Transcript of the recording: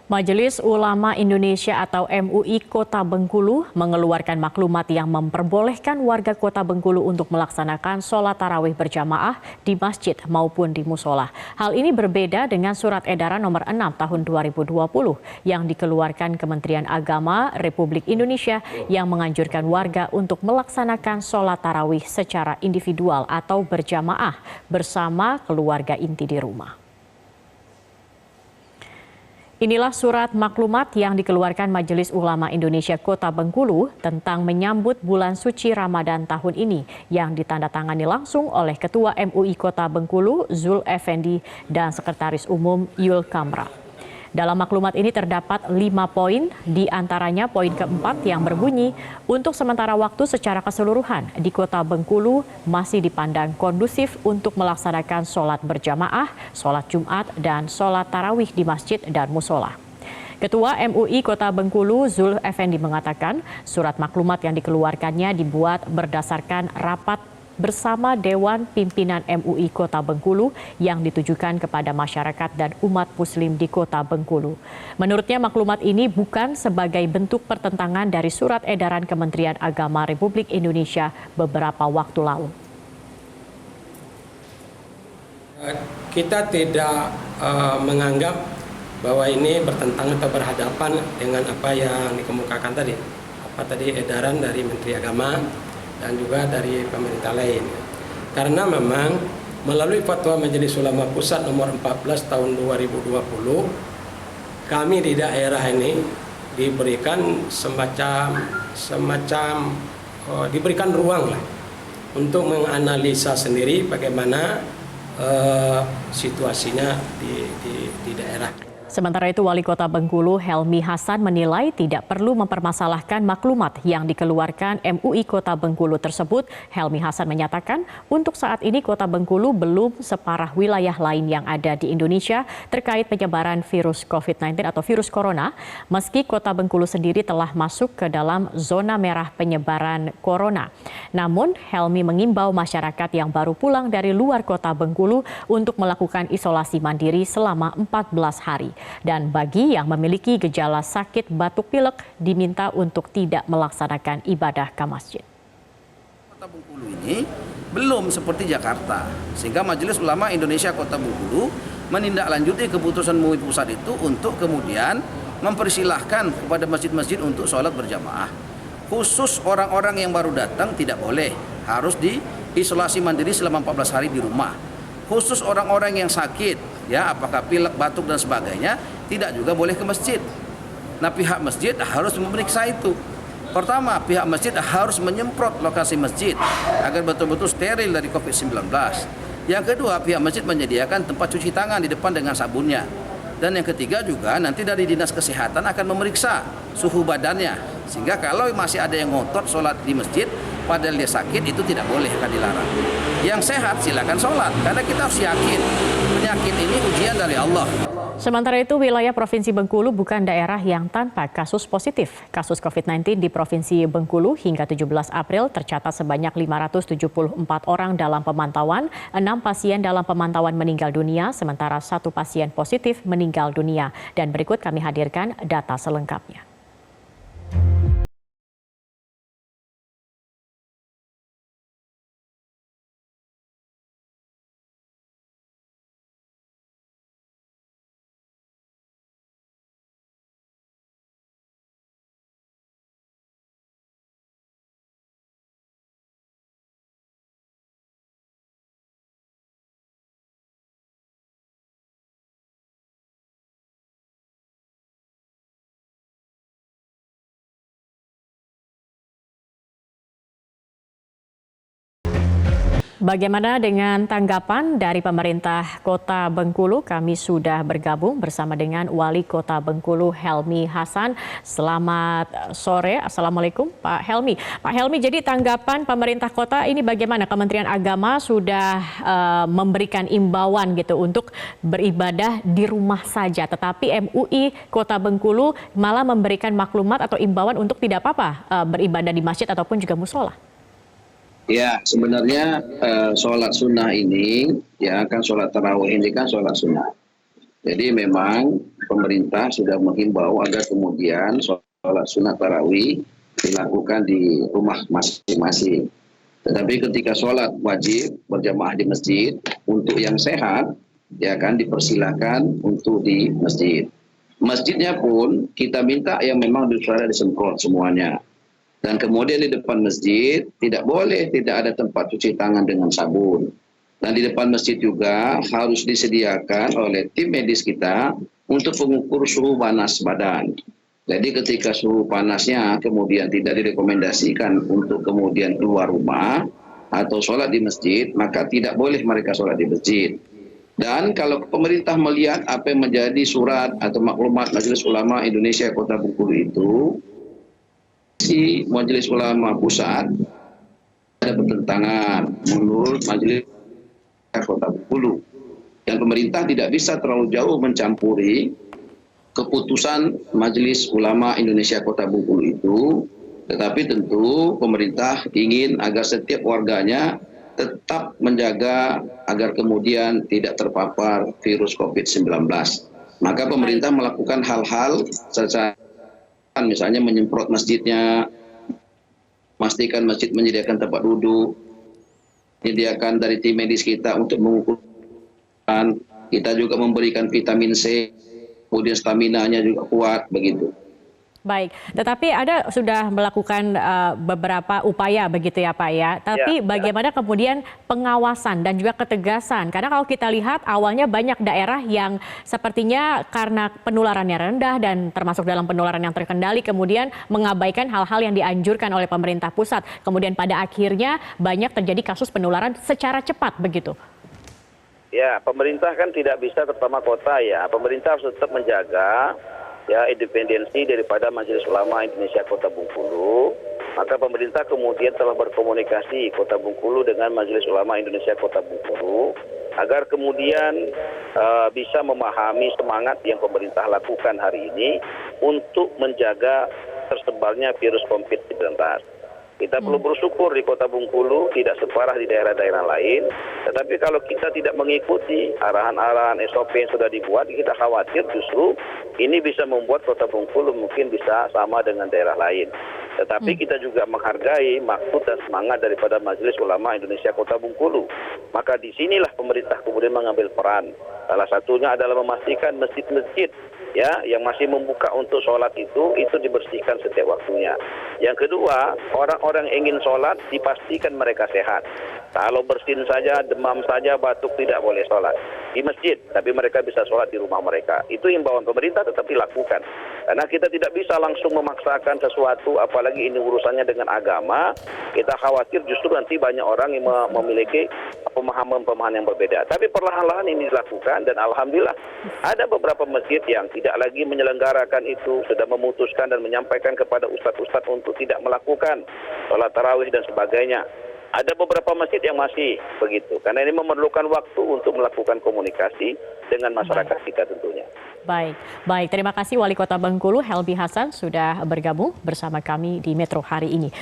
Majelis Ulama Indonesia atau MUI Kota Bengkulu mengeluarkan maklumat yang memperbolehkan warga Kota Bengkulu untuk melaksanakan sholat tarawih berjamaah di masjid maupun di musola. Hal ini berbeda dengan surat edaran nomor 6 tahun 2020 yang dikeluarkan Kementerian Agama Republik Indonesia yang menganjurkan warga untuk melaksanakan sholat tarawih secara individual atau berjamaah bersama keluarga inti di rumah. Inilah surat maklumat yang dikeluarkan Majelis Ulama Indonesia Kota Bengkulu tentang menyambut bulan suci Ramadan tahun ini yang ditandatangani langsung oleh Ketua MUI Kota Bengkulu Zul Effendi dan Sekretaris Umum Yul Kamra. Dalam maklumat ini terdapat 5 poin, di antaranya poin keempat yang berbunyi, untuk sementara waktu secara keseluruhan di Kota Bengkulu masih dipandang kondusif untuk melaksanakan sholat berjamaah, sholat Jumat, dan sholat tarawih di masjid dan musola. Ketua MUI Kota Bengkulu Zul Effendi mengatakan surat maklumat yang dikeluarkannya dibuat berdasarkan rapat bersama Dewan Pimpinan MUI Kota Bengkulu yang ditujukan kepada masyarakat dan umat muslim di Kota Bengkulu. Menurutnya maklumat ini bukan sebagai bentuk pertentangan dari surat edaran Kementerian Agama Republik Indonesia beberapa waktu lalu. Kita tidak menganggap bahwa ini bertentangan atau berhadapan dengan apa yang dikemukakan tadi. Apa tadi edaran dari Menteri Agama dan juga dari pemerintah lain. Karena memang melalui fatwa Majelis Ulama Pusat nomor 14 tahun 2020, kami di daerah ini diberikan diberikan ruang lah untuk menganalisa sendiri bagaimana situasinya di daerah. Sementara itu, Wali Kota Bengkulu Helmi Hasan menilai tidak perlu mempermasalahkan maklumat yang dikeluarkan MUI Kota Bengkulu tersebut. Helmi Hasan menyatakan untuk saat ini Kota Bengkulu belum separah wilayah lain yang ada di Indonesia terkait penyebaran virus COVID-19 atau virus corona, meski Kota Bengkulu sendiri telah masuk ke dalam zona merah penyebaran corona. Namun, Helmi mengimbau masyarakat yang baru pulang dari luar Kota Bengkulu untuk melakukan isolasi mandiri selama 14 hari. Dan bagi yang memiliki gejala sakit batuk pilek diminta untuk tidak melaksanakan ibadah ke masjid. Kota Bengkulu ini belum seperti Jakarta, sehingga Majelis Ulama Indonesia Kota Bengkulu menindaklanjuti keputusan MUI pusat itu untuk kemudian mempersilahkan kepada masjid-masjid untuk sholat berjamaah. Khusus orang-orang yang baru datang tidak boleh, harus diisolasi mandiri selama 14 hari di rumah. Khusus orang-orang yang sakit, ya apakah pilek, batuk dan sebagainya, tidak juga boleh ke masjid. Nah, pihak masjid harus memeriksa itu. Pertama, pihak masjid harus menyemprot lokasi masjid agar betul-betul steril dari COVID-19. Yang kedua, pihak masjid menyediakan tempat cuci tangan di depan dengan sabunnya. Dan yang ketiga juga nanti dari Dinas Kesehatan akan memeriksa suhu badannya. Sehingga kalau masih ada yang ngotot sholat di masjid, padahal dia sakit, itu tidak boleh, akan dilarang. Yang sehat silakan sholat, karena kita harus yakin penyakit ini ujian dari Allah. Sementara itu, wilayah Provinsi Bengkulu bukan daerah yang tanpa kasus positif. Kasus COVID-19 di Provinsi Bengkulu hingga 17 April tercatat sebanyak 574 orang dalam pemantauan, 6 pasien dalam pemantauan meninggal dunia, sementara 1 pasien positif meninggal dunia. Dan berikut kami hadirkan data selengkapnya. Bagaimana dengan tanggapan dari pemerintah Kota Bengkulu? Kami sudah bergabung bersama dengan Wali Kota Bengkulu Helmi Hasan. Selamat sore, Assalamualaikum Pak Helmi. Pak Helmi, jadi tanggapan pemerintah kota ini bagaimana? Kementerian Agama sudah memberikan imbauan gitu untuk beribadah di rumah saja. Tetapi MUI Kota Bengkulu malah memberikan maklumat atau imbauan untuk tidak apa-apa beribadah di masjid ataupun juga musola. Ya, sebenarnya sholat sunnah ini, ya kan sholat tarawih ini kan sholat sunnah. Jadi memang pemerintah sudah menghimbau agar kemudian sholat sunat tarawih dilakukan di rumah masing-masing. Tetapi ketika sholat wajib berjamaah di masjid, untuk yang sehat, ya kan dipersilakan untuk di masjid. Masjidnya pun kita minta yang memang sudah disemprot semuanya. Dan kemudian di depan masjid tidak boleh tidak ada tempat cuci tangan dengan sabun. Dan di depan masjid juga harus disediakan oleh tim medis kita untuk mengukur suhu panas badan. Jadi ketika suhu panasnya kemudian tidak direkomendasikan untuk kemudian keluar rumah atau sholat di masjid, maka tidak boleh mereka sholat di masjid. Dan kalau pemerintah melihat apa yang menjadi surat atau maklumat Majelis Ulama Indonesia Kota Bengkulu itu, si Majelis Ulama Pusat ada bertentangan menurut Majelis Kota Bengkulu. Dan pemerintah tidak bisa terlalu jauh mencampuri keputusan Majelis Ulama Indonesia Kota Bengkulu itu, tetapi tentu pemerintah ingin agar setiap warganya tetap menjaga agar kemudian tidak terpapar virus COVID-19. Maka pemerintah melakukan hal-hal secara misalnya menyemprot masjidnya, memastikan masjid menyediakan tempat duduk, menyediakan dari tim medis kita untuk mengukur, kita juga memberikan vitamin C, kemudian stamina-nya juga kuat begitu. Baik, tetapi Anda sudah melakukan beberapa upaya begitu ya Pak ya. Tapi bagaimana kemudian pengawasan dan juga ketegasan? Karena kalau kita lihat awalnya banyak daerah yang sepertinya karena penularannya rendah dan termasuk dalam penularan yang terkendali kemudian mengabaikan hal-hal yang dianjurkan oleh pemerintah pusat. Kemudian pada akhirnya banyak terjadi kasus penularan secara cepat begitu. Ya, pemerintah kan tidak bisa terutama kota ya. Pemerintah harus tetap menjaga ya independensi daripada Majelis Ulama Indonesia Kota Bengkulu. Maka pemerintah kemudian telah berkomunikasi Kota Bengkulu dengan Majelis Ulama Indonesia Kota Bengkulu agar kemudian bisa memahami semangat yang pemerintah lakukan hari ini untuk menjaga tersebarnya virus COVID-19. Kita perlu bersyukur di Kota Bengkulu tidak separah di daerah-daerah lain. Tetapi kalau kita tidak mengikuti arahan-arahan SOP yang sudah dibuat, kita khawatir justru ini bisa membuat Kota Bengkulu mungkin bisa sama dengan daerah lain. Tetapi kita juga menghargai maksud dan semangat daripada Majelis Ulama Indonesia Kota Bengkulu. Maka disinilah pemerintah kemudian mengambil peran. Salah satunya adalah memastikan masjid-masjid ya yang masih membuka untuk sholat itu dibersihkan setiap waktunya. Yang kedua, orang-orang yang ingin sholat dipastikan mereka sehat. Kalau bersin saja, demam saja, batuk tidak boleh sholat di masjid, tapi mereka bisa sholat di rumah mereka. Itu himbauan pemerintah tetap dilakukan. Karena kita tidak bisa langsung memaksakan sesuatu, apalagi ini urusannya dengan agama. Kita khawatir justru nanti banyak orang yang memiliki pemahaman-pemahaman yang berbeda. Tapi perlahan-lahan ini dilakukan dan alhamdulillah ada beberapa masjid yang tidak lagi menyelenggarakan itu, sudah memutuskan dan menyampaikan kepada ustadz-ustadz untuk tidak melakukan sholat tarawih dan sebagainya. Ada beberapa masjid yang masih begitu, karena ini memerlukan waktu untuk melakukan komunikasi dengan masyarakat kita tentunya. Baik. Terima kasih Wali Kota Bengkulu Helbi Hasan sudah bergabung bersama kami di Metro hari ini.